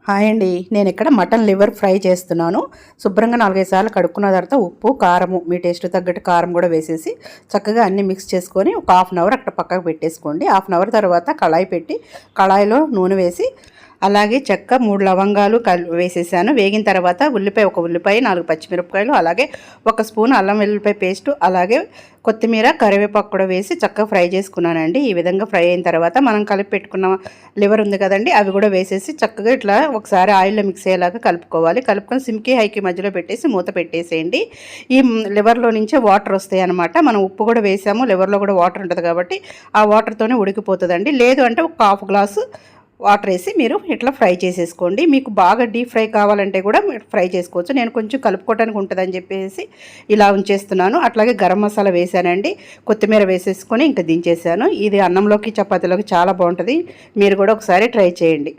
Hi అండి. నేను ఇక్కడ మటన్ లివర్ ఫ్రై చేస్తున్నాను. శుభ్రంగా 4, 5 సార్లు కడుక్కున్న తర్వాత ఉప్పు, కారము మీ టేస్ట్ తగ్గట్టు కారం కూడా వేసేసి చక్కగా అన్నీ మిక్స్ చేసుకొని ఒక హాఫ్ అన్ అవర్ అక్కడ పక్కకు పెట్టేసుకోండి. హాఫ్ అన్ అవర్ తర్వాత కళాయి పెట్టి కళాయిలో నూనె వేసి అలాగే చెక్క 3 లవంగాలు వేసేసాను. వేగిన తర్వాత ఒక ఉల్లిపాయ 4 పచ్చిమిరపకాయలు అలాగే 1 స్పూన్ అల్లం వెల్లుల్లిపాయ పేస్టు అలాగే కొత్తిమీర కరివేపాకు కూడా వేసి చక్కగా ఫ్రై చేసుకున్నానండి. ఈ విధంగా ఫ్రై అయిన తర్వాత మనం కలిపి పెట్టుకున్న లివర్ ఉంది కదండి, అవి కూడా వేసేసి చక్కగా ఇట్లా ఒకసారి ఆయిల్లో మిక్స్ అయ్యేలాగా కలుపుకోవాలి. కలుపుకొని సిమ్కి హైకి మధ్యలో పెట్టేసి మూత పెట్టేసేయండి. ఈ లివర్లో నుంచే వాటర్ వస్తాయి అనమాట. మనం ఉప్పు కూడా వేసాము, లివర్లో కూడా వాటర్ ఉంటుంది కాబట్టి ఆ వాటర్తోనే ఉడికిపోతుందండి. లేదు అంటే ఒక హాఫ్ గ్లాసు వాటర్ వేసి మీరు ఇట్లా ఫ్రై చేసేసుకోండి. మీకు బాగా డీప్ ఫ్రై కావాలంటే కూడా ఫ్రై చేసుకోవచ్చు. నేను కొంచెం కలుపుకోవడానికి ఉంటుందని చెప్పేసి ఇలా ఉంచేస్తున్నాను. అట్లాగే గరం మసాలా వేసానండి, కొత్తిమీర వేసేసుకొని ఇంకా దించేసాను. ఇది అన్నంలోకి చపాతీలోకి చాలా బాగుంటుంది. మీరు కూడా ఒకసారి ట్రై చేయండి.